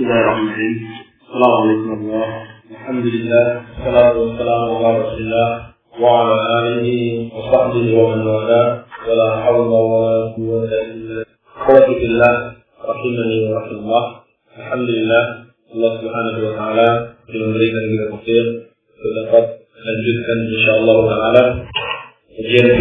Bismillahirrahmanirrahim. Assalamualaikum warahmatullahi wabarakatuh. Alhamdulillah, salatu wassalamu ala rasulillah wa ala alihi wa sahbihi wa man wala wa la hawla wa la quwwata illa billah rahimani wa rahimah. Alhamdulillah, Allah subhanahu wa ta'ala memberikan kita taufik untuk dapat lanjutkan insyaallah ta'ala kajian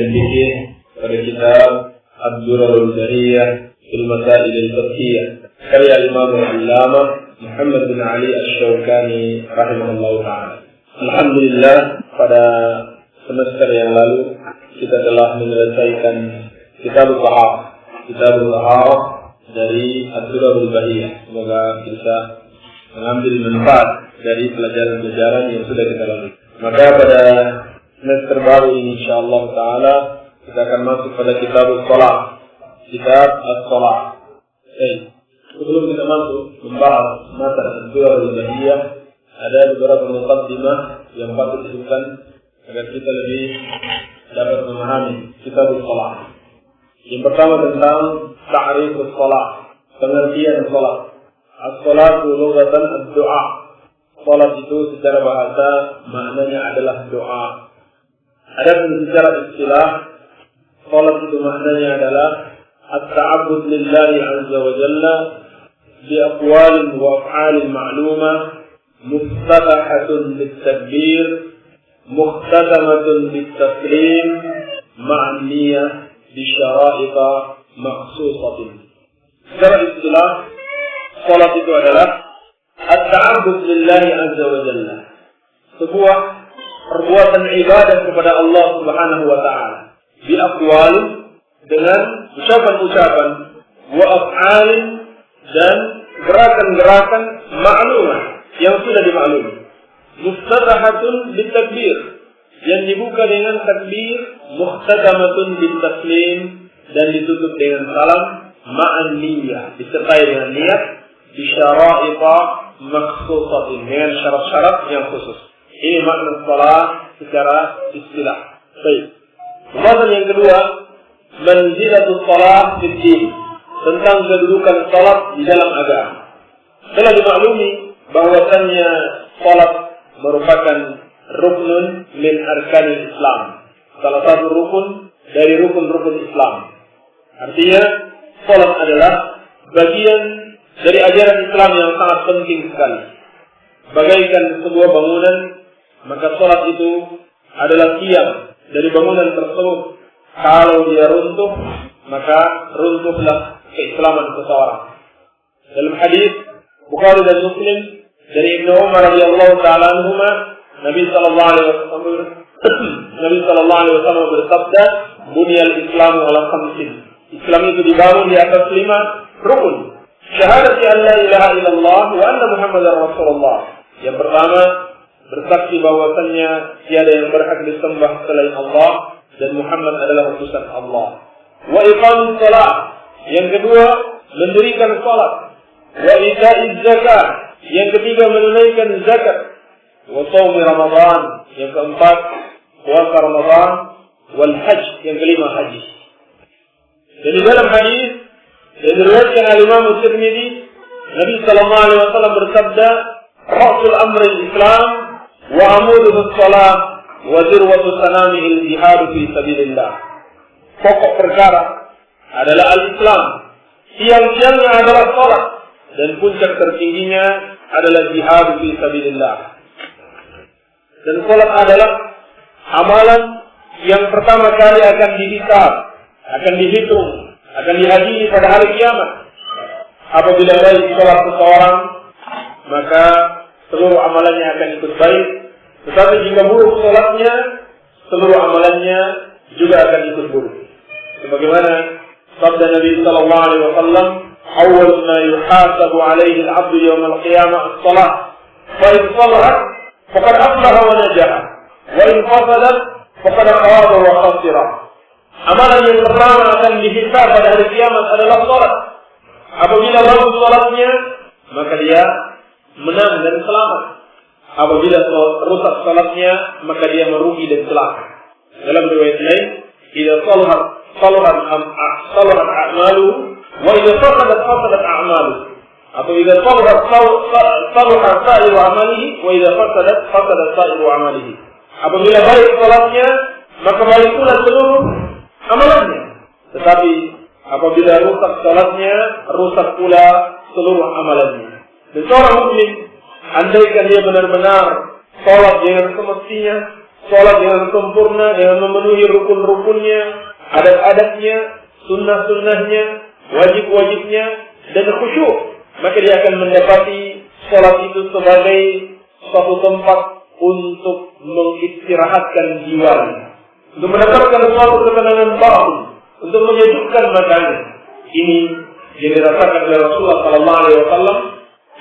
fikih pada kitab Ad-Durarul Bahiyah fil Masail al-Fiqhiyah karya Imam Al-Allamah Muhammad bin Ali Asy-Syaukani rahimahullah ta'ala. Alhamdulillah, pada semester yang lalu kita telah menyelesaikan kitab Al-Taharah dari Ad-Durarul Bahiyah. Semoga bisa mengambil manfaat dari pelajaran-pelajaran yang sudah kita lalui. Maka pada semester baru ini insyaallah ta'ala kita akan masuk pada kitab As-Shalah. Sebelum kita masuk membahas masalah Ad-Durarul Bahiyah, ada beberapa muqaddimah yang patut dilakukan agar kita lebih dapat memahami kitab As-Shalah. Yang pertama tentang ta'rif As-Shalah, pengertian salat. As-Salatu lughatan ad-du'a. Salat itu secara bahasa maknanya adalah doa. Adapun secara istilah, salat itu maknanya adalah at-ta'abbud lillahi azza wa jalla bi aqwalin wa af'alin ma'lumah muftatahatun bit-takbir muhtatamatun bit-taslim ma'an niyyah bi syara'ita makhsusatin. Secara istilah, salat itu adalah at-ta'abbud lillahi azza wa jalla, sebuah perbuatan ibadah kepada Allah Subhanahu wa ta'ala, bi aqwal, dengan ucapan-ucapan, wa af'alin, dan gerakan-gerakan ma'lumah yang sudah dimaklumi, muftatahatun bitakbir, yang dibuka dengan takbir, muhtatamatun bitaslim, dan ditutup dengan salam, ma'an niyyah, disertai dengan niat, bisyara'ita makhsusatin, dengan syarat-syarat yang khusus. Ini makna salat secara istilah. Baik. Pembahasan yang kedua, manzilatus salat fid din, tentang kedudukan salat di dalam agama. Telah dimaklumi bahwasannya salat merupakan ruknun min arkanil Islam, salah satu rukun dari rukun-rukun Islam. Artinya salat adalah bagian dari ajaran Islam yang sangat penting sekali. Bagaikan sebuah bangunan, maka salat itu adalah tiang dari bangunan tersebut. Kalau dia runtuh, maka runtuhlah keislaman seseorang. Dalam hadis Bukhari dan Muslim dari Ibnu Umar radhiyallahu ta'ala anhuma, Nabi sallallahu alaihi wasallam bersabda, "Bunyal Islamu ala khamsin." Islam itu dibangun di atas 5 rukun. Syahadati an la ilaha illallah wa anna Muhammadar Rasulullah. Yang pertama, bersaksi bahwasannya tiada yang berhak disembah selain Allah dan Muhammad adalah utusan Allah. Wa iqamus shalah. Yang kedua, mendirikan salat. Wa ita'iz zakat. Yang ketiga, menunaikan zakat. Wa shaumi Ramadan. Yang keempat, puasa Ramadan. Wal hajj. Yang kelima, haji. Jadi dalam hadis yang diriwayatkan oleh Imam Tirmidzi, Nabi sallallahu alaihi wasallam bersabda, "Ra'sul amri al-Islam wa amuduhu as-salah wa dirwatu sanamihi al-jihad fi sabilillah." Pokok perkara adalah al-Islam, tiang-tiangnya adalah salat, dan puncak tertingginya adalah jihad fi sabilillah. Dan salat adalah amalan yang pertama kali akan dihisab, akan dihitung, akan dihadiri pada hari kiamat. Apabila baik salat seseorang, maka seluruh amalannya akan ikut baik. Tetapi jika buruk salatnya, seluruh amalannya juga akan ikut buruk. Sebagaimana sabda Nabi sallallahu alaihi wasallam, "Awwal ma yuhasabu alaihi al-'abdu yawm al-qiyamah as-salah. Fa in salahat faqad aflaha wa najaha, wa in fasadat faqad khaba wa khasira." Amalan yang pertama akan dihisab pada hari kiamat adalah salat. Apabila bagus salatnya, maka dia menang dan selamat. Apabila rusak salatnya, maka dia merugi dan celaka. Dalam riwayat lain, "Idza salahat a'malu Wa idza fasadat a'malu. Atau idza saluhat sa'iru amalihi wa idza fasadat sa'iru amalihi. Apabila baik salatnya, maka baik pula seluruh amalannya. Tetapi apabila rusak salatnya, rusak pula seluruh amalannya. Dan seorang mukmin, andaikan dia benar-benar salat dengan semestinya, salat dengan sempurna, dengan memenuhi rukun-rukunnya, adat-adatnya, sunnah-sunnahnya, wajib-wajibnya, dan khusyuk, maka dia akan mendapati salat itu sebagai suatu tempat untuk mengistirahatkan jiwanya, untuk mendapatkan suatu ketenangan batin, untuk menyejukkan matanya. Ini yang dirasakan oleh Rasulullah sallallahu alaihi wasallam,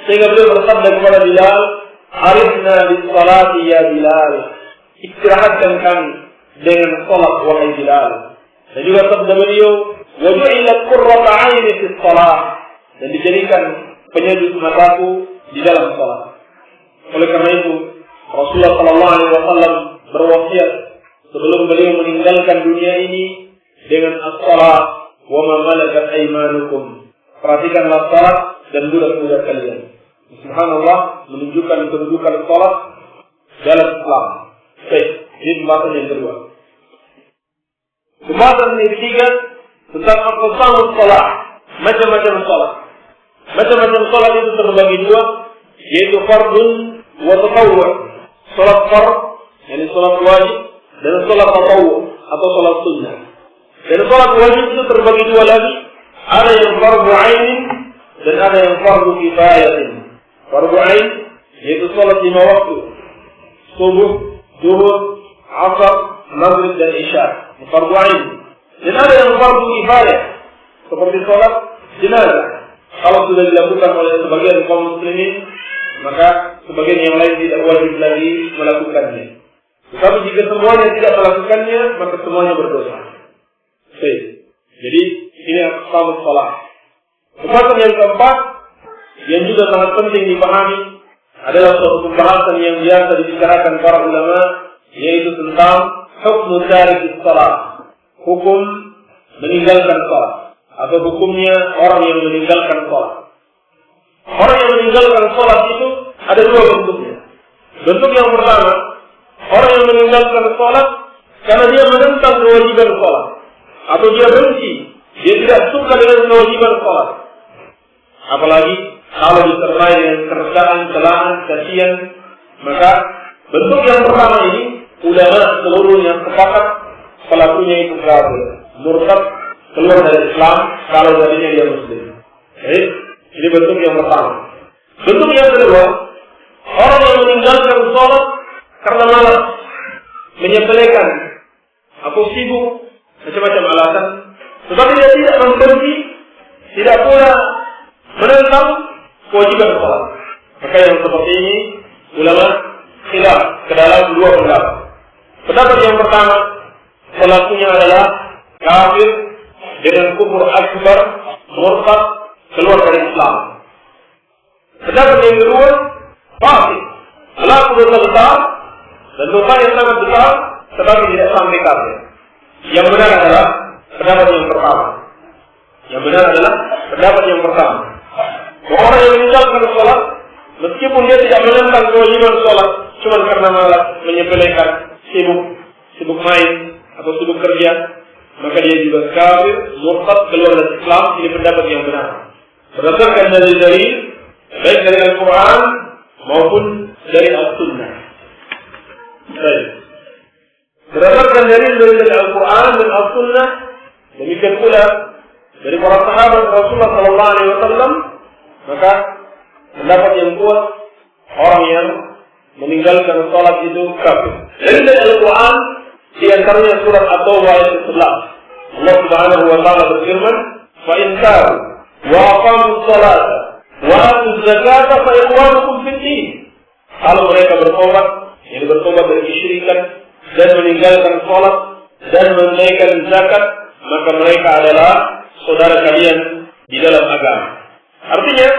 sehingga beliau bersabda kepada Bilal, "Arifna bis-salati ya Bilal." Istirahatkan kami dengan salat wahai Bilal. Dan juga sabda beliau, "Wa ju'ilat qurratu 'aini fis-shalah." Dan dijadikan penyejuk mataku di dalam salat. Oleh karena itu, Rasulullah sallallahu alaihi wasallam berwasiat sebelum beliau meninggalkan dunia ini dengan as-shalah wa ma malakat aymanukum. Perhatikanlah salat dan budak-budak kalian. Subhanallah, menunjukkan kedudukan salat dalam Islam. Baik, ini pembahasan yang kedua. Pembahasan yang ketiga tentang aqsamus salat, macam-macam salat. Macam-macam salat itu terbagi dua, yaitu fardun wa tatawwu'. Salat fard, yakni salat wajib, dan salat tatawwu' atau salat sunnah. Dan salat wajib itu terbagi dua lagi, ada yang fardu ain dan ada yang fardu kifayah. Fardu ain yaitu salat 5 waktu, subuh, zuhur, asar, maghrib dan isya. Fardu ain. Dan ada yang fardu kifayah seperti salat jenazah. Kalau sudah dilakukan oleh sebagian kaum muslimin, maka sebagian yang lain tidak wajib lagi melakukannya. Tetapi jika semuanya tidak melakukannya, maka semuanya berdosa. Baik. Jadi ini aqsamus salat. Pembahasan yang keempat yang juga sangat penting dipahami adalah suatu pembahasan yang biasa dibicarakan para ulama, yaitu tentang hukum tarikis salat, hukum meninggalkan salat, atau hukumnya orang yang meninggalkan salat. Orang yang meninggalkan salat itu ada dua bentuknya. Bentuk yang pertama, orang yang meninggalkan salat karena dia menentang kewajiban salat, atau dia benci, dia tidak suka dengan kewajiban salat. Apalagi kalau disertai dengan keresahan, celaan, cacian, maka bentuk yang pertama ini ulama seluruhnya sepakat pelakunya itu kafir, murtad, keluar dari Islam kalau tadinya dia muslim. Jadi ini bentuk yang pertama. Bentuk yang kedua, orang yang meninggalkan salat karena malas, menyepelekan, atau sibuk, macam-macam alasan, tetapi dia tidak membenci, tidak pula menentang kewajiban salat. Maka yang seperti ini ulama khilaf ke dalam dua pendapat. Pendapat yang pertama, pelakunya adalah kafir dengan kufur akbar, murtad, keluar dari Islam. Pendapat yang kedua, fasik, pelaku dosa besar dan dosa yang sangat besar, tetapi tidak sampai kafir. Yang benar adalah pendapat yang pertama. Yang benar adalah pendapat yang pertama. Orang yang meninggalkan sholat, meskipun dia tidak menentang kewajiban sholat, cuma karena malas, menyepelekan, sibuk main atau sibuk kerja, maka dia juga kafir, murtad, keluar dari Islam. Ini pendapat yang benar. Berdasarkan dari baik dari Al-Quran maupun dari As-Sunnah. Baik. Berdasarkan dari Al-Quran dan As-Sunnah, demikian pula dari para sahabat Rasulullah SAW, maka pendapat yang kuat, orang yang meninggalkan salat itu kafir. Dari Al-Quran, di antaranya surat At-Taubah ayat 11. Allah Subhanahu wa taala berfirman, "Fa in tabu wa aqamus salata wa atuz zakata fa ikhwanukum fid din." Kalau mereka bertobat, yang bertobat dari kesyirikan dan meninggalkan salat dan menunaikan zakat, maka mereka adalah saudara kalian di dalam agama. Artinya,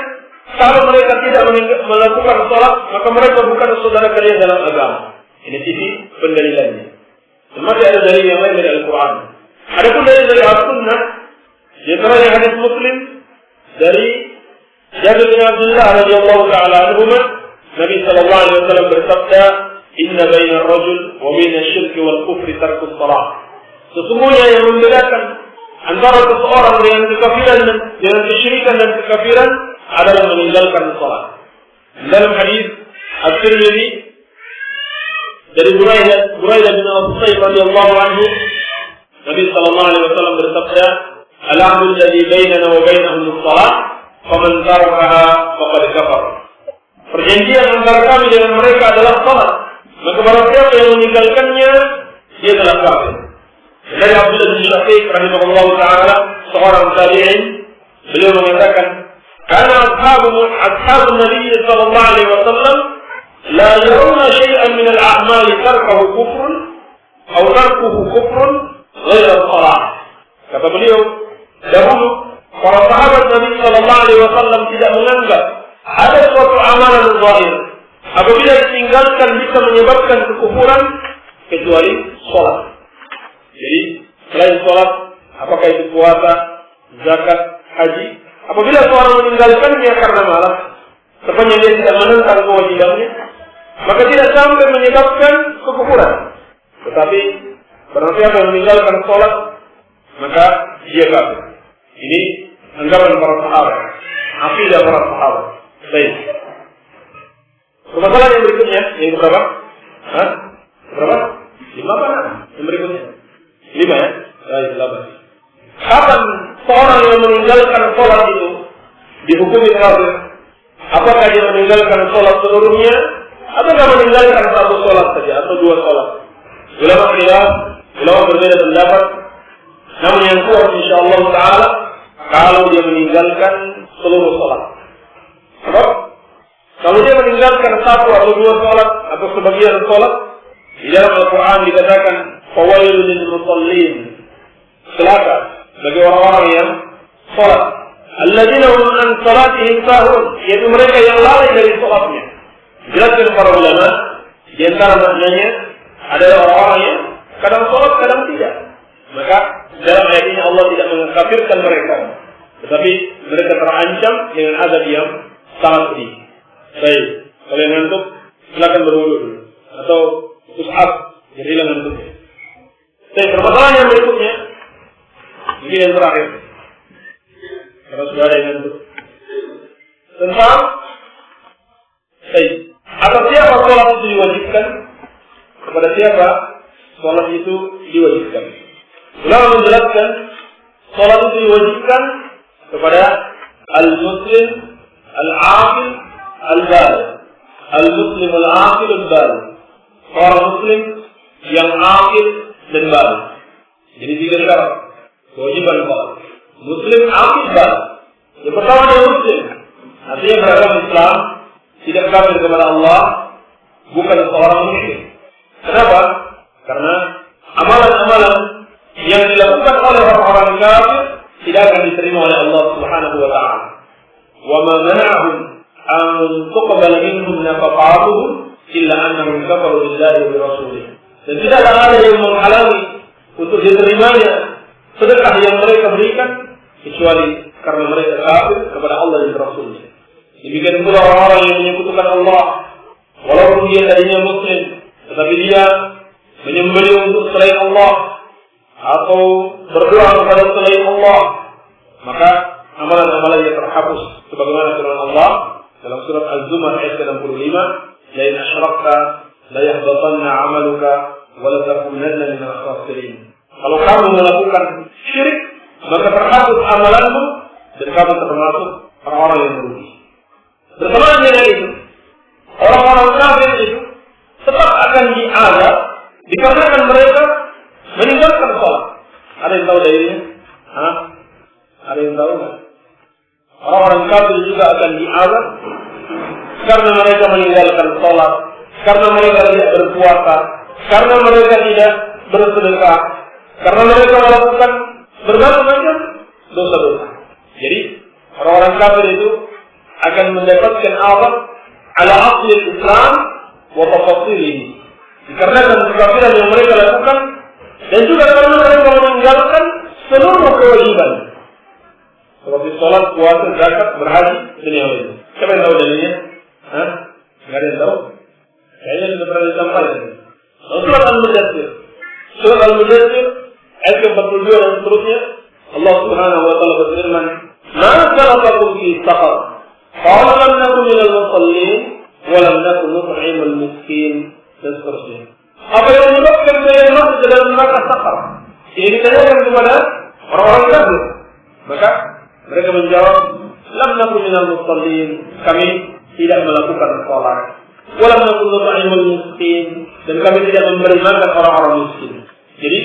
kalau mereka tidak melakukan salat, maka mereka bukan saudara kalian dalam agama. Ini sisi pendalilannya. Masih ada dalil yang lain dari Al-Quran. Adapun dalil dari Al-Sunnah, Di antaranya hadis Muslim dari Jabir bin Abdullah radhiyallahu taala anhuma, Nabi sallallahu alaihi wasallam bersabda, "Inna bainar rajul wa bainasy syirki wal kufri tarkus shalah." Sesungguhnya yang membedakan antara seseorang dengan kekafiran dan dengan kesyirikan dan kekafiran adalah meninggalkan salat. Dalam hadis At-Tirmidzi dari Buraidah bin Al-Husayb radhiyallahu anhu, Nabi sallallahu alaihi wasallam bersabda, "Al-ahdu alladhi bainana wa bainahum as-salat, faman tarakaha faqad kafar." Perjanjian antara kami dengan mereka adalah salat. Maka barang siapa yang meninggalkannya, dia telah kafir. Dari Abdullah bin Syafiq rahimahullahu taala, seorang tabi'in, beliau mengatakan, "Kana ashabun Nabi sallallahu alaihi wasallam la yarawna syai'an min al-a'mali tarkuhu kufrun aw tarkuhu kufrun ghairu salat." Kata beliau, dahulu para sahabat Nabi sallallahu alaihi wasallam tidak menganggap ada suatu amalan zahir apabila ditinggalkan bisa menyebabkan kekufuran kecuali salat. Jadi selain salat, apakah itu puasa, zakat, haji, apabila seorang meninggalkannya karena malas, sepanjang dia tidak menentang kewajibannya, maka tidak sampai menyebabkan kekufuran. Tetapi barang siapa yang meninggalkan salat, maka dia kafir. Ini anggapan para sahabat, akidah para sahabat. Baik. Permasalahan yang berikutnya, yang berapa? Berapa? 5 apa? Yang berikutnya 5 ya? Baik, 8. Kapan seorang yang meninggalkan sholat itu dihukumi kafir? Apakah dia meninggalkan sholat seluruhnya, ataukah meninggalkan satu sholat saja atau 2 sholat? Ulama berbeda pendapat. Namun yang kuat insyaallah taala kalau dia meninggalkan seluruh sholat. Sebab kalau dia meninggalkan 1 atau 2 sholat atau sebagian sholat, di dalam Al-Quran dikatakan fawailul lil musallin, celaka bagi orang-orang yang sholat, alladzina hum an salatihim sahun, yaitu mereka yang lalai dari sholatnya. Jelaskan para ulama, di antara maknanya adalah orang-orang yang kadang sholat, kadang tidak. Maka dalam ayat ini Allah tidak mengkafirkan mereka, tetapi mereka terancam dengan azab yang sangat pedih. Baik, kalau yang ngantuk silakan berwudu dulu atau push-up jadi hilang ngantuknya. Baik, permasalahan yang berikutnya, mungkin yang terakhir, kalau sudah ada yang ngantuk, tentang atas siapa sholat itu diwajibkan, kepada siapa sholat itu diwajibkan. Ulama menjelaskan sholat itu diwajibkan kepada al-muslim al-aqil al-baligh. Al-muslim al-aqil al-baligh, orang muslim yang aqil dan baligh. Jadi 3 syarat kewajiban sholat. Muslim aqil baligh. Yang pertama dia muslim, artinya beragama Islam, tidak kafir kepada Allah, bukan seorang musyrik. Kenapa? Karena amalan-amalan yang dilakukan oleh orang-orang kafir tidak akan diterima oleh Allah Subhanahu wa taala. Wa ma mana'ahum an tuqbala minhum nafaqatuhum illa annahum kafaru billahi wa rasulih. Dan tidak ada yang menghalangi untuk diterimanya sedekah yang mereka berikan kecuali karena mereka kafir kepada Allah dan Rasulnya. Demikian pula orang-orang yang menyekutukan Allah, walaupun dia tadinya muslim, tetapi dia menyembelih untuk selain Allah atau berdoa kepada selain Allah, maka amalan-amalannya terhapus sebagaimana firman Allah dalam surat Az-Zumar ayat 65, "La in asyrakta la yahbatanna 'amaluka wa la takunanna minal khasirin." Kalau kamu melakukan syirik, maka terhapus amalanmu dan kamu termasuk orang-orang yang merugi. Bersamaan dengan itu, orang-orang kafir itu tetap akan diazab dikarenakan mereka meninggalkan sholat. Ada yang tahu dalilnya? Ada yang tahu nggak? Orang-orang kafir juga akan diazab karena mereka meninggalkan sholat, karena mereka tidak berpuasa, karena mereka tidak bersedekah, karena mereka melakukan berbagai macam dosa-dosa. Jadi orang-orang kafir itu akan mendapatkan azab ala asli Islam wa tafasilihi, dikarenakan kekafiran yang mereka lakukan dan juga karena mereka meninggalkan seluruh kewajiban. Seperti sholat, puasa, zakat, berhaji, dan yang lain. Siapa yang tahu dalilnya? Nggak ada yang tahu? Kayaknya sudah pernah disampaikan. Surat Al-Mudaththir. Surat Al-Mudaththir ayat ke-42 dan seterusnya. Allah Subhanahu wa taala berfirman, "Ma salakakum fi saqar? Qala lam nakun minal musallin wa lam nakun nut'imul miskin." Dan seterusnya. Apa yang menyebabkan kalian masuk ke dalam neraka saqar? Ini ditanyakan kepada orang-orang kafir. Maka mereka menjawab, "Lam nakun minal musallin." Kami tidak melakukan salat. Wa lam nakun nut'imul miskin. Dan kami tidak memberi makan orang-orang miskin. Jadi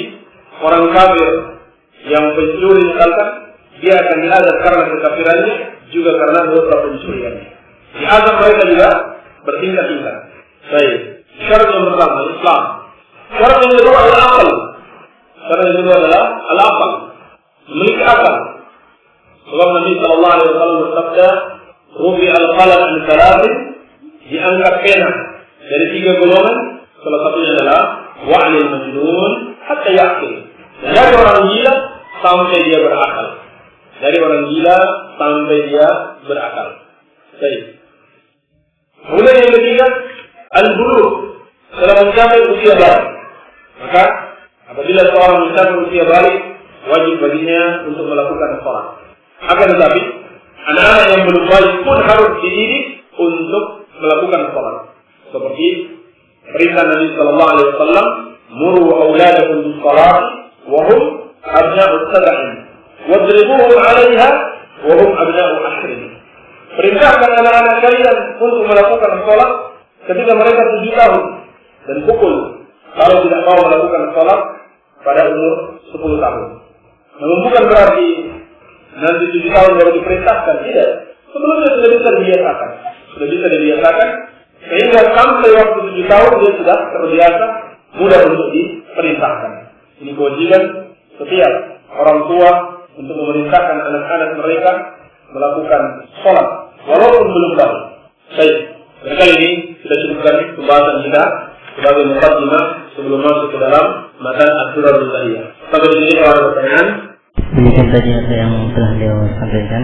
orang kafir yang pencuri misalkan, dia akan diazab karena kekafirannya, juga karena dosa pencuriannya. Diazab mereka juga bertingkat-tingkat. Baik. Syarat yang pertama Islam. Syarat yang kedua adalah akal. Syarat yang kedua adalah al-akal, memiliki akal. Sebab Nabi sallallahu alaihi wasallam bersabda, "Rufi al-qalam an thalathin", diangkat pena dari 3 golongan. Salah satunya adalah wa'lil majnun hatta yaqil. Dari orang gila sampai dia berakal. Dari orang gila sampai dia berakal. Baik. Kemudian yang ketiga, al-bulugh, telah mencapai usia balik. Maka apabila seorang mencapai usia balik, wajib baginya untuk melakukan salat. Akan tetapi anak-anak yang belum balik pun harus dididik untuk melakukan salat. Seperti perintah Nabi sallallahu alaihi wasallam, "Muru auladakum bis-shalah wa hum abna'u sab'in, wadribuhum 'alaiha wa hum abna'u 'ashrin." Perintahkan anak-anak kalian untuk melakukan salat ketika mereka 7 tahun dan pukul kalau tidak mau melakukan salat pada umur 10 tahun. Namun bukan berarti nanti 7 tahun baru diperintahkan, tidak. Sebelumnya sudah bisa dibiasakan. Sehingga sampai waktu 7 tahun dia sudah terbiasa, mudah untuk diperintahkan. Ini kewajiban setiap orang tua untuk memerintahkan anak-anak mereka melakukan sholat walaupun belum tahu. Baik, kali ini sudah cukupkan pembahasan kita sebagai muqaddimah sebelum masuk ke dalam matan Ad-Durarul Bahiyah. Sampai di sini kalau ada pertanyaan. Demikian tadi apa yang telah beliau sampaikan,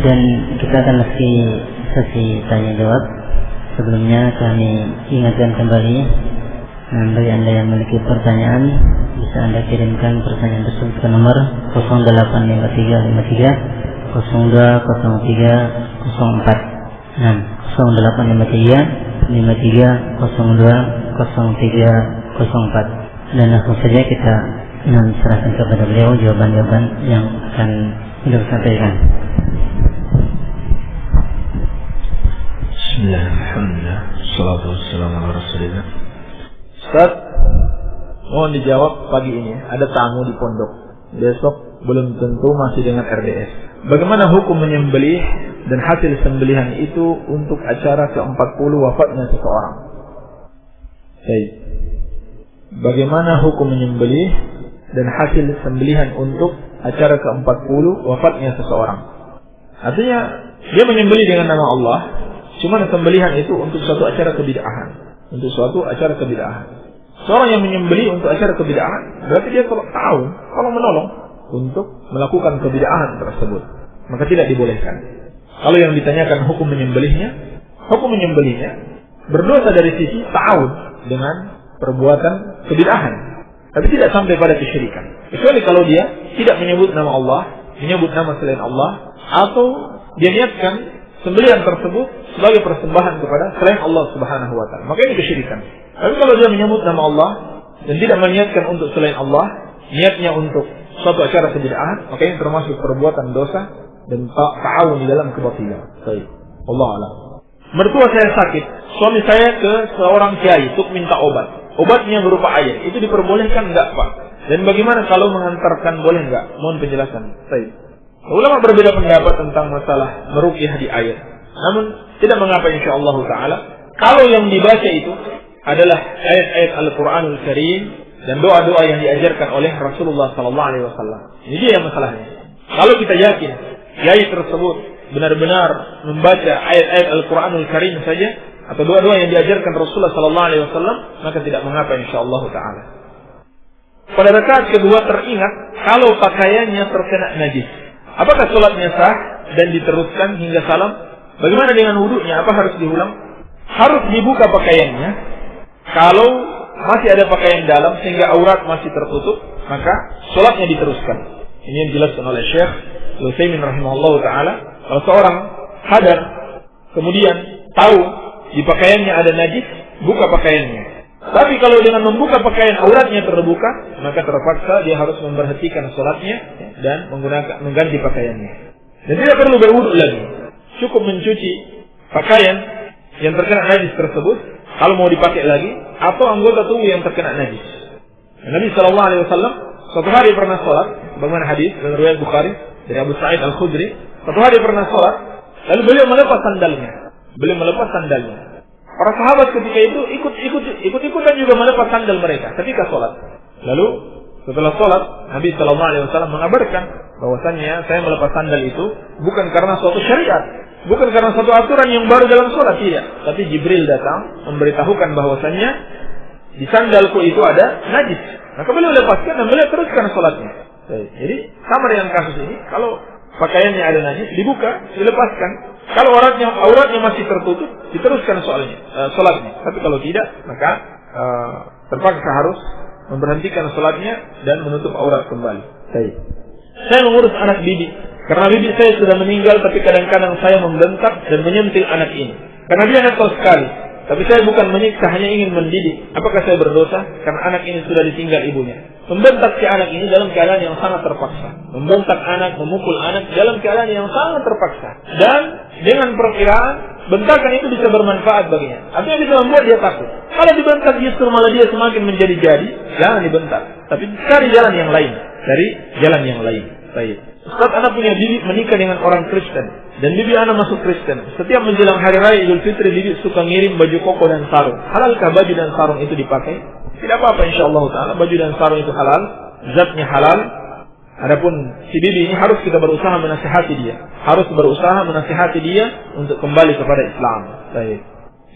dan kita akan masih sesi tanya jawab. Sebelumnya kami ingatkan kembali, bagi Anda yang memiliki pertanyaan, bisa Anda kirimkan pertanyaan tersebut ke nomor 085353 020304. 0853 53 02 0304. Dan langsung saja kita serahkan kepada beliau jawaban-jawaban yang akan beliau sampaikan. Bismillahirrahmanirrahim. Salatu wassalamu ala Rasulillah. Ustaz, mohon dijawab pagi ini. Ada tamu di pondok. Besok belum tentu masih dengan RDS. Bagaimana hukum menyembelih dan hasil sembelihan itu untuk acara ke-40 wafatnya seseorang? Baik. Bagaimana hukum menyembelih dan hasil sembelihan untuk acara ke-40 wafatnya seseorang? Artinya dia menyembelih dengan nama Allah, cuma sembelihan itu untuk suatu acara kebid'ahan. Seorang yang menyembelih untuk acara kebid'ahan, berarti dia kalau menolong untuk melakukan kebid'ahan tersebut, maka tidak dibolehkan. Kalau yang ditanyakan hukum menyembelihnya berdosa dari sisi ta'awun dengan perbuatan kebid'ahan, tapi tidak sampai pada kesyirikan. Kecuali kalau dia tidak menyebut nama Allah, menyebut nama selain Allah, atau dia niatkan sembelihan tersebut sebagai persembahan kepada selain Allah Subhanahu wa taala, maka ini kesyirikan. Tapi kalau dia menyebut nama Allah dan tidak meniatkan untuk selain Allah, niatnya untuk suatu acara kebid'ahan, maka ini termasuk perbuatan dosa dan ta'awun di dalam kebatilan. Baik, Allah a'lam. Mertua saya sakit, suami saya ke seorang kiai untuk minta obat. Obatnya berupa air. Itu diperbolehkan enggak, Pak? Dan bagaimana kalau mengantarkan, boleh enggak? Mohon penjelasan. Baik. Ulama berbeda pendapat tentang masalah meruqyah di air. Namun tidak mengapa insyaallah taala kalau yang dibaca itu adalah ayat-ayat Al-Qur'anul Karim dan doa-doa yang diajarkan oleh Rasulullah sallallahu alaihi wasallam. Ini dia masalahnya. Kalau kita yakin kiai tersebut benar-benar membaca ayat-ayat Al-Qur'anul Karim saja atau doa-doa yang diajarkan Rasulullah sallallahu alaihi wasallam, maka tidak mengapa insyaallah taala. Pada rakaat kedua teringat kalau pakaiannya terkena najis Apakah sholatnya sah dan diteruskan hingga salam? Bagaimana dengan wudunya? Apa harus diulang? Harus dibuka pakaiannya. Kalau masih ada pakaian dalam sehingga aurat masih tertutup, maka sholatnya diteruskan. Ini yang dijelaskan oleh Syekh Utsaimin rahimahullah ta'ala. Kalau seorang sadar kemudian tahu di pakaiannya ada najis, buka pakaiannya. Tapi kalau dengan membuka pakaian auratnya terbuka, maka terpaksa dia harus memberhentikan sholatnya dan mengganti pakaiannya. Dan tidak perlu berwudu lagi. Cukup mencuci pakaian yang terkena najis tersebut kalau mau dipakai lagi, atau anggota tubuh yang terkena najis. Nabi SAW suatu hari pernah sholat, bagaimana hadis dalam riwayat Bukhari dari Abu Sa'id Al-Khudri. Suatu hari pernah sholat, lalu beliau melepas sandalnya. Para sahabat ketika itu ikut-ikutan juga melepas sandal mereka ketika sholat. Lalu setelah sholat, Nabi SAW mengabarkan bahwasannya saya melepas sandal itu bukan karena suatu syariat, bukan karena suatu aturan yang baru dalam sholat, tidak. Tapi Jibril datang memberitahukan bahwasannya di sandalku itu ada najis. Maka beliau lepaskan dan beliau teruskan sholatnya. Jadi sama dengan kasus ini, kalau pakaiannya ada najis dibuka, dilepaskan. Kalau auratnya masih tertutup, diteruskan sholatnya. Tapi kalau tidak, maka terpaksa harus memberhentikan sholatnya dan menutup aurat kembali. Saya mengurus anak bibi. Karena bibi saya sudah meninggal, tapi kadang-kadang saya membentak dan menyentil anak ini. Karena dia nakal sekali. Tapi saya bukan menyiksa, hanya ingin mendidik. Apakah saya berdosa? Karena anak ini sudah ditinggal ibunya. Membentak si anak ini dalam keadaan yang sangat terpaksa. Membentak anak, memukul anak dalam keadaan yang sangat terpaksa. Dan dengan perkiraan, bentakan itu bisa bermanfaat baginya. Artinya bisa membuat dia takut. Kalau dibentak justru malah dia semakin menjadi-jadi, jangan dibentak. Tapi cari jalan yang lain. Baik. Ustaz, anak punya bibi menikah dengan orang Kristen dan bibi anak masuk Kristen. Setiap menjelang hari raya Idul Fitri, bibi suka ngirim baju koko dan sarung. Halalkah baju dan sarung itu dipakai? Tidak apa-apa insyaallah taala, baju dan sarung itu halal, zatnya halal. Adapun si bibi ini harus kita berusaha menasihati dia, untuk kembali kepada Islam. Baik.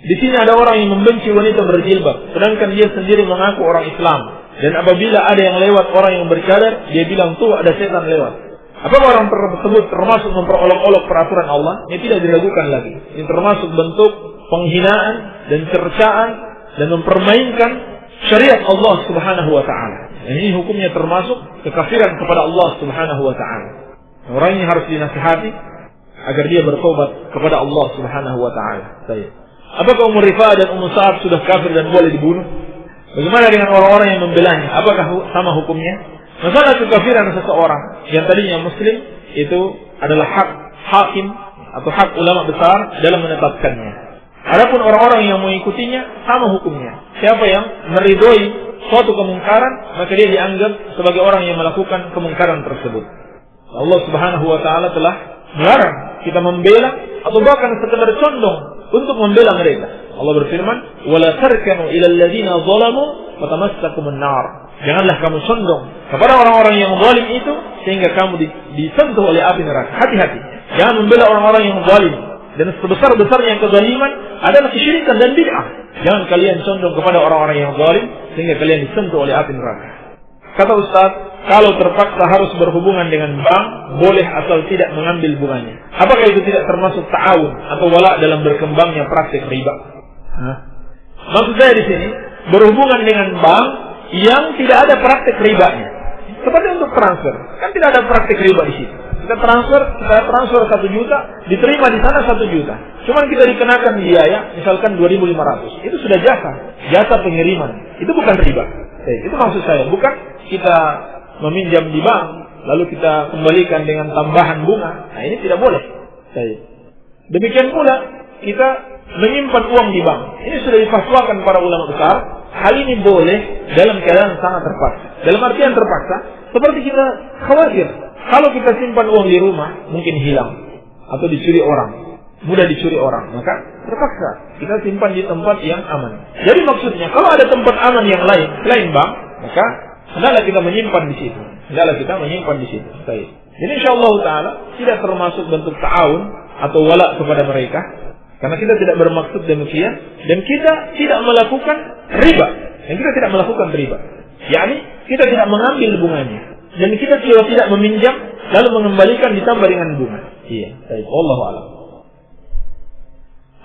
Di sini ada orang yang membenci wanita berjilbab, sedangkan dia sendiri mengaku orang Islam. Dan apabila ada yang lewat orang yang bercadar, dia bilang tuh ada setan lewat. Apakah orang tersebut termasuk memperolok-olok peraturan Allah? Ini tidak diragukan lagi. Ini termasuk bentuk penghinaan dan cercaan dan mempermainkan syariat Allah Subhanahu wa taala. Ini hukumnya termasuk kekafiran kepada Allah Subhanahu wa taala. Orang ini harus dinasihati agar dia bertobat kepada Allah Subhanahu wa taala. Apakah Ummu Rifa'ah dan Ummu Sa'ab sudah kafir dan boleh dibunuh? Bagaimana dengan orang-orang yang membelanya? Apakah sama hukumnya? Masalah kekafiran seseorang yang tadinya muslim itu adalah hak hakim atau hak ulama besar dalam menetapkannya. Adapun orang-orang yang mengikutinya sama hukumnya. Siapa yang meridhoi suatu kemungkaran, maka dia dianggap sebagai orang yang melakukan kemungkaran tersebut. Allah Subhanahu wa taala telah melarang kita membela atau bahkan sekedar condong untuk membela mereka. Allah berfirman, "Wala tarkanu ilal ladzina zalamu fatamassakumun nar." Janganlah kamu condong kepada orang-orang yang zalim itu sehingga kamu disentuh oleh api neraka. Hati-hati. Jangan membela orang-orang yang zalim. Dan sebesar-besarnya kezaliman adalah kesyirikan dan bid'ah. Jangan kalian condong kepada orang-orang yang zalim sehingga kalian disentuh oleh api neraka. Kata Ustaz, kalau terpaksa harus berhubungan dengan bank, boleh asal tidak mengambil bunganya. Apakah itu tidak termasuk ta'awun atau wala dalam berkembangnya praktik riba? Maksud saya di sini, berhubungan dengan bank yang tidak ada praktik ribanya. Seperti untuk transfer, kan tidak ada praktik riba di situ. Kita transfer 1 juta, diterima di sana 1 juta. Cuman kita dikenakan biaya, misalkan 2.500. Itu sudah jasa pengiriman. Itu bukan riba. Itu maksud saya, bukan kita meminjam di bank, lalu kita kembalikan dengan tambahan bunga. Nah ini tidak boleh. Demikian pula kita menyimpan uang di bank. Ini sudah difatwakan para ulama besar. Hal ini boleh dalam keadaan sangat terpaksa. Dalam artian terpaksa, seperti kita khawatir kalau kita simpan uang di rumah mungkin hilang atau dicuri orang, mudah dicuri orang, maka terpaksa kita simpan di tempat yang aman. Jadi maksudnya kalau ada tempat aman yang lain selain bank, maka hendaklah kita menyimpan di situ. Jadi insyaallah taala tidak termasuk bentuk ta'awun atau wala kepada mereka. Karena kita tidak bermaksud demikian dan kita tidak melakukan riba. yakni kita tidak mengambil bunganya dan kita juga tidak meminjam lalu mengembalikan ditambah dengan bunga. Iya, baik. Wallahu a'lam.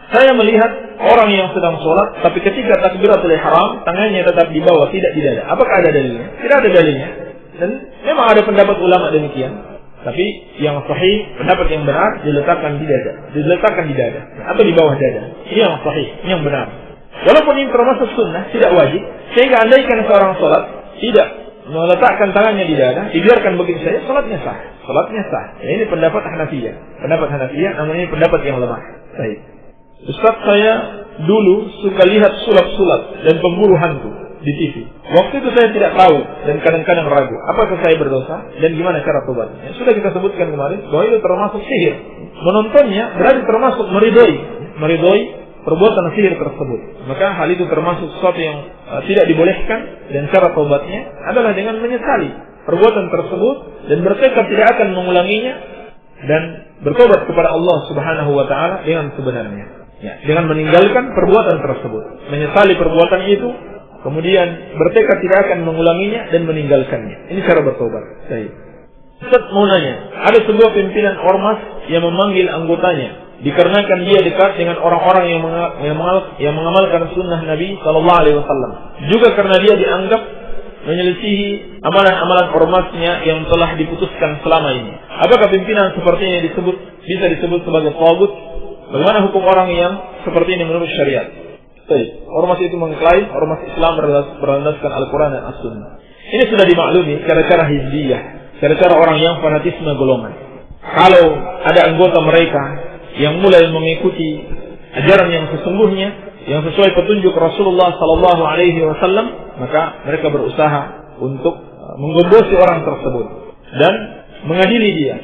Saya melihat orang yang sedang sholat, tapi ketika takbiratul ihram, tangannya tetap di bawah, tidak di dada. Apakah ada dalilnya? Tidak ada dalilnya. Dan memang ada pendapat ulama demikian. Tapi yang sahih, pendapat yang benar, diletakkan di dada, atau di bawah dada. Ini yang sahih, yang benar. Walaupun ini termasuk sunnah, tidak wajib. Sehingga andaikan seorang sholat tidak meletakkan tangannya di dada, dibiarkan begitu saja, sholatnya sah. Ini pendapat Hanafiyah. Namun ini pendapat yang lemah. Baik. Ustaz, saya dulu suka lihat sulap-sulap dan pemburu hantu di TV. Waktu itu saya tidak tahu dan kadang-kadang ragu, apakah saya berdosa dan gimana cara tobatnya. Sudah kita sebutkan kemarin bahwa itu termasuk sihir. Menontonnya berarti termasuk meridoi perbuatan sihir tersebut. Maka hal itu termasuk sesuatu yang tidak dibolehkan, dan cara tobatnya adalah dengan menyesali perbuatan tersebut dan bertekad tidak akan mengulanginya dan bertobat kepada Allah Subhanahu wa taala dengan sebenarnya. Ya, dengan meninggalkan perbuatan tersebut, menyesali perbuatan itu, kemudian bertekad tidak akan mengulanginya dan meninggalkannya. Ini cara bertobat. Baik. Ustaz mau nanya, ada sebuah pimpinan ormas yang memanggil anggotanya dikarenakan dia dekat dengan orang-orang yang mengamalkan sunnah Nabi Sallallahu Alaihi Wasallam. Juga karena dia dianggap menyelisihi amalan-amalan ormasnya yang telah diputuskan selama ini. Apakah pimpinan seperti ini bisa disebut sebagai tagut? Bagaimana hukum orang yang seperti ini menurut syariat? Baik, ormas itu mengklaim ormas Islam berlandaskan Al-Quran dan As-Sunnah. Ini sudah dimaklumi cara-cara hizbiyah, cara-cara orang yang fanatisme golongan. Kalau ada anggota mereka yang mulai mengikuti ajaran yang sesungguhnya, yang sesuai petunjuk Rasulullah Sallallahu Alaihi Wasallam, maka mereka berusaha untuk menggombosi orang tersebut dan mengadili dia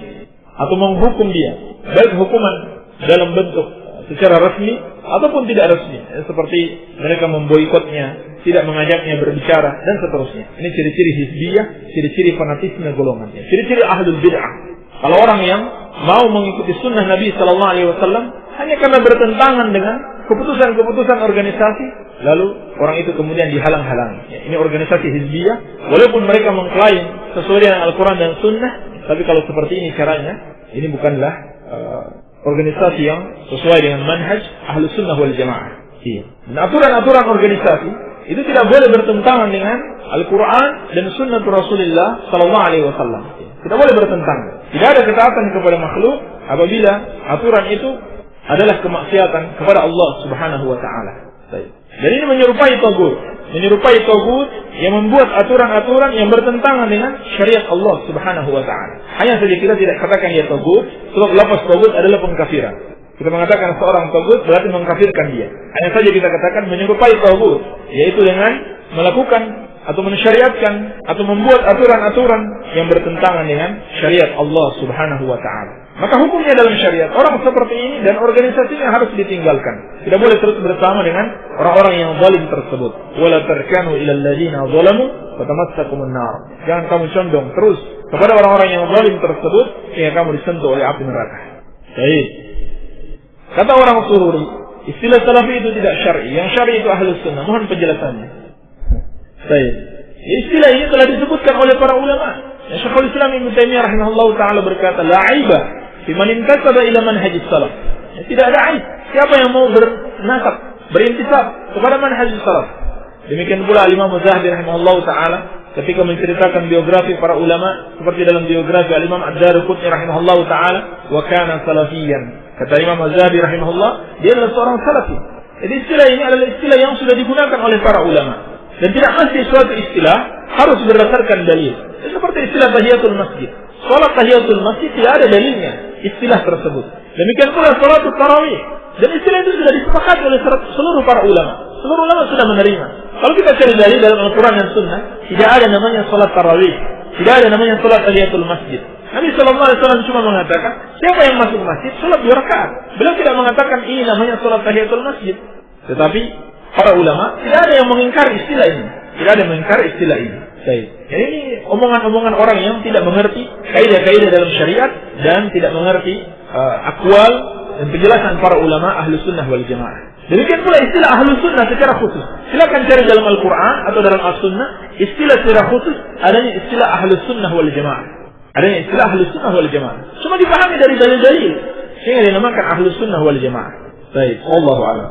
atau menghukum dia, baik hukuman dalam bentuk secara resmi ataupun tidak resmi, seperti mereka memboikotnya, tidak mengajaknya berbicara dan seterusnya. Ini ciri-ciri hizbiyah, ciri-ciri fanatisme golongannya, ciri-ciri ahlul bid'ah. Kalau orang yang mau mengikuti sunnah Nabi Sallallahu Alaihi Wasallam hanya karena bertentangan dengan keputusan-keputusan organisasi, lalu orang itu kemudian dihalang-halangi. Ya, ini organisasi hizbiyah, walaupun mereka mengklaim sesuai dengan Al-Quran dan Sunnah, tapi kalau seperti ini caranya, ini bukanlah organisasi yang sesuai dengan manhaj Ahlus Sunnah wal Jamaah. Iya. Dan aturan-aturan organisasi itu tidak boleh bertentangan dengan Al-Quran dan Sunnah Rasulullah Sallallahu Alaihi Wasallam. Tidak boleh bertentangan. Tidak ada ketaatan kepada makhluk apabila aturan itu adalah kemaksiatan kepada Allah Subhanahu Wa Taala. Dan ini menyerupai tagut yang membuat aturan-aturan yang bertentangan dengan syariat Allah Subhanahu Wa Taala. Hanya saja kita tidak katakan dia tagut, sebab lafaz tagut adalah pengkafiran. Kita mengatakan seorang tagut berarti mengkafirkan dia. Hanya saja kita katakan menyerupai tagut, yaitu dengan melakukan atau mensyariatkan atau membuat aturan-aturan yang bertentangan dengan syariat Allah Subhanahu Wa Taala. Maka hukumnya dalam syariat, orang seperti ini dan organisasinya harus ditinggalkan. Tidak boleh terus bersama dengan orang-orang yang zalim tersebut. Wala tarkanu ilal ladzina zalamu fatamassakumun nar. Jangan kamu condong terus kepada orang-orang yang zalim tersebut sehingga kamu disentuh oleh api neraka. Baik. Kata orang Sururi, istilah salafi itu tidak syar'i. Yang syar'i itu Ahlus Sunnah. Mohon penjelasannya. Baik. Istilah ini telah disebutkan oleh para ulama. Syekhul Islam Ibnu Taimiyah rahimahullahu taala berkata, la aiba fi man intasaba ila manhajis salaf. Tidak ada aib siapa yang mau bernasab, berintisab kepada manhajis salaf. Demikian pula Imam Az-Zahabi rahimahullahu taala ketika menceritakan biografi para ulama seperti dalam biografi Imam Ad-Darqutni rahimahullahu taala, wa kana salafiyyan. Kata Imam Az-Zahabi rahimahullah, dia adalah seorang salafi. Jadi istilah ini adalah istilah yang sudah digunakan oleh para ulama. Dan tidak mesti suatu istilah harus berdasarkan dalil. Seperti istilah tahiyatul masjid. Salat tahiyatul masjid tidak ada dalilnya istilah tersebut. Demikian pula salatul tarawih. Dan istilah itu sudah disepakati oleh seluruh para ulama. Seluruh ulama sudah menerima. Kalau kita cari dalil dalam Al-Quran dan Sunnah, tidak ada namanya salat tarawih, tidak ada namanya salat tahiyatul masjid. Nabi Sallallahu Alaihi Wasallam cuma mengatakan, siapa yang masuk masjid salat 2 rakaat. Beliau tidak mengatakan ini namanya salat tahiyatul masjid. Tetapi para ulama tidak ada yang mengingkari istilah ini. Tidak ada yang mengingkari istilah ini. Baik. Jadi ini omongan-omongan orang yang tidak mengerti kaidah-kaidah dalam syariat dan tidak mengerti akwal dan penjelasan para ulama Ahlus Sunnah wal Jamaah. Demikian pula istilah Ahlus Sunnah secara khusus. Silakan cari dalam Al-Quran atau dalam As-Sunnah istilah secara khusus adanya istilah Ahlus Sunnah wal Jamaah. Adanya istilah Ahlus Sunnah wal Jamaah. Cuma dipahami dari dalil-dalil sehingga dinamakan Ahlus Sunnah wal Jamaah. Baik, wallahu a'lam.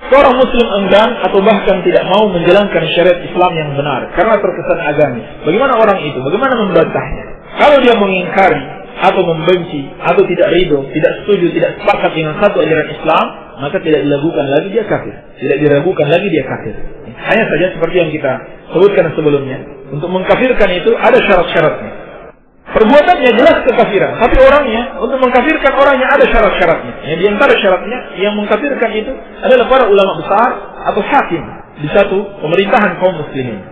Seorang muslim enggan atau bahkan tidak mau menjalankan syariat Islam yang benar karena terkesan agamis. Bagaimana orang itu? Bagaimana membantahnya? Kalau dia mengingkari atau membenci atau tidak ridho, tidak setuju, tidak sepakat dengan satu ajaran Islam, maka tidak diragukan lagi dia kafir. Tidak diragukan lagi dia kafir. Hanya saja seperti yang kita sebutkan sebelumnya, untuk mengkafirkan itu ada syarat-syaratnya. Perbuatannya jelas kekafiran, tapi orangnya, untuk mengkafirkan orangnya ada syarat-syaratnya. Yang di antara syaratnya yang mengkafirkan itu adalah para ulama besar atau hakim di satu pemerintahan kaum muslimin.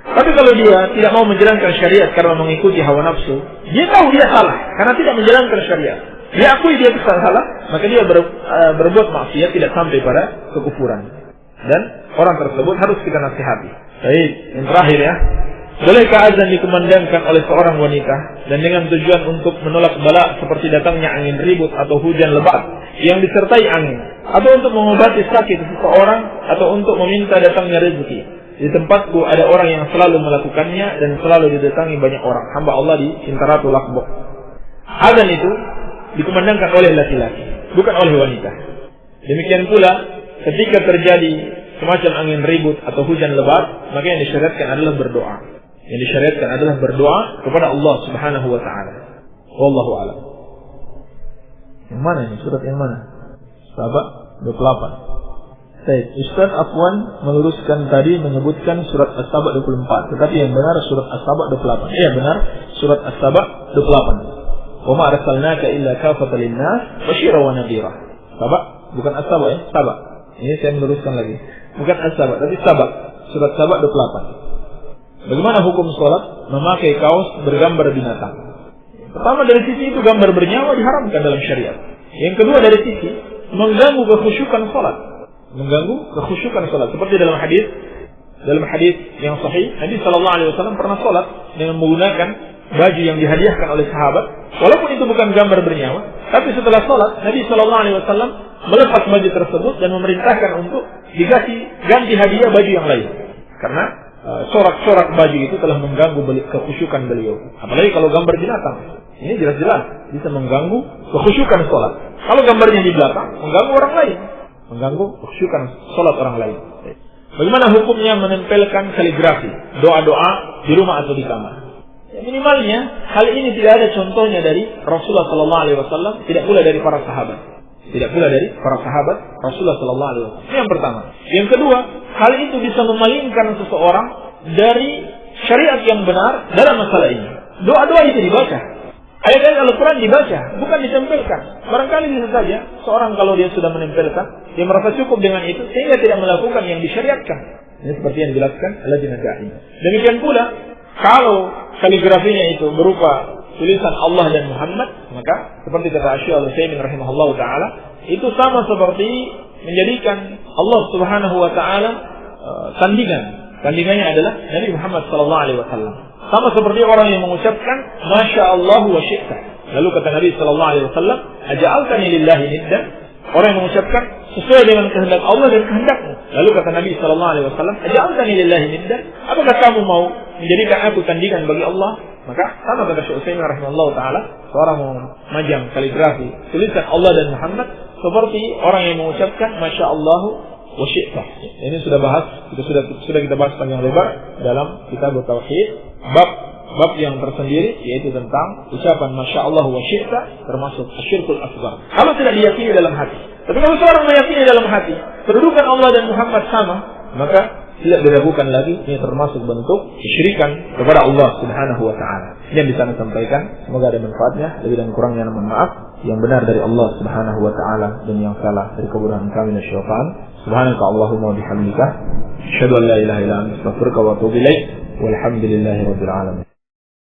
Tapi kalau dia tidak mau menjalankan syariat karena mengikuti hawa nafsu, dia tahu dia salah karena tidak menjalankan syariat. Dia akui dia salah, maka dia berbuat maksiat tidak sampai pada kekufuran. Dan orang tersebut harus kita nasihati. Baik, yang terakhir ya. Bolehkah azan dikumandangkan oleh seorang wanita dan dengan tujuan untuk menolak bala seperti datangnya angin ribut atau hujan lebat yang disertai angin, atau untuk mengobati sakit seseorang, atau untuk meminta datangnya rezeki? Di tempatku ada orang yang selalu melakukannya dan selalu didatangi banyak orang. Hamba Allah di Intaratul Akbar. Azan itu dikumandangkan oleh laki-laki, bukan oleh wanita. Demikian pula ketika terjadi semacam angin ribut atau hujan lebat, maka yang disyariatkan adalah berdoa. Yang disyariatkan adalah berdoa kepada Allah Subhanahu wa taala. Wallahu a'lam. Yang mana ini? Surat yang mana? Saba 28. Baik, Ustaz Afwan meluruskan tadi menyebutkan surat As-Saba 24, tetapi yang benar surat As-Saba 28. Iya benar, surat As-Saba 28. Wa ma arsalnaka illa kafatan lin-nas basyira wa nadhira. Saba, bukan As-Saba ya, Saba. Ini saya meluruskan lagi. Bukan As-Saba, tapi Saba. Surat Saba 28. Bagaimana hukum sholat memakai kaos bergambar binatang? Pertama, dari sisi itu gambar bernyawa diharamkan dalam syariat. Yang kedua, dari sisi mengganggu kekhusyukan sholat. Mengganggu kekhusyukan sholat. Seperti dalam hadis yang sahih, Nabi SAW pernah sholat dengan menggunakan baju yang dihadiahkan oleh sahabat. Walaupun itu bukan gambar bernyawa, tapi setelah sholat Nabi SAW melepas baju tersebut dan memerintahkan untuk ganti hadiah baju yang lain. Karena corak-corak baju itu telah mengganggu kekhusyukan beliau. Apalagi kalau gambar binatang, ini jelas-jelas bisa mengganggu kekhusyukan sholat. Kalau gambarnya di belakang, mengganggu orang lain, mengganggu kekhusyukan sholat orang lain. Bagaimana hukumnya menempelkan kaligrafi, doa-doa di rumah atau di kamar? Ya, minimalnya hal ini tidak ada contohnya dari Rasulullah SAW, tidak pula dari para sahabat. Tidak pula dari para sahabat Rasulullah SAW. Ini yang pertama. Yang kedua, hal itu bisa memalingkan seseorang dari syariat yang benar dalam masalah ini. Doa-doa itu dibaca, ayat-ayat Al-Quran dibaca, bukan ditempelkan. Barangkali bisa saja seorang kalau dia sudah menempelkan, dia merasa cukup dengan itu sehingga tidak melakukan yang disyariatkan. Ini seperti yang dijelaskan Al-Lajnah Daimah. Demikian pula kalau kaligrafinya itu berupa tulisan Allah dan Muhammad, maka seperti kata Syekh Al-Utsaimin rahimahullahu taala, itu sama seperti menjadikan Allah Subhanahu wa taala tandingan. Tandingannya adalah Nabi Muhammad sallallahu alaihi wasallam. Sama seperti orang yang mengucapkan Masya Allah wa syi'ta. Lalu kata Nabi sallallahu alaihi wasallam, aja'altani lillahi niddan. Orang yang mengucapkan sesuai dengan kehendak Allah dan kehendakmu. Lalu kata Nabi sallallahu alaihi wasallam, aja'altani lillahi niddan. Apakah kamu mau menjadikan aku tandingan bagi Allah? Maka sama kata Syekh Utsaimin rahimahullahu taala, seorang memajang kaligrafi tulisan Allah dan Muhammad seperti orang yang mengucapkan Masya Allah wa syi'ta. Ini sudah kita bahas panjang lebar dalam kitab Tauhid, bab yang tersendiri yaitu tentang ucapan Masya Allah wa syi'ta termasuk asyirkul asghar. Kalau tidak diyakini dalam hati. Tapi kalau seorang meyakini dalam hati kedudukan Allah dan Muhammad sama, maka tidak diragukan lagi, ini termasuk bentuk kesyirikan kepada Allah Subhanahu wa taala. Ini yang bisa saya sampaikan, semoga ada manfaatnya. Lebih dan kurangnya mohon maaf. Yang benar dari Allah Subhanahu wa taala dan yang salah dari kebodohan kami dan syaitan. Subhanaka Allahumma wa bihamdika asyhadu an la ilaha illa anta astaghfiruka wa atubu ilaik. Walhamdulillahirabbil alamin.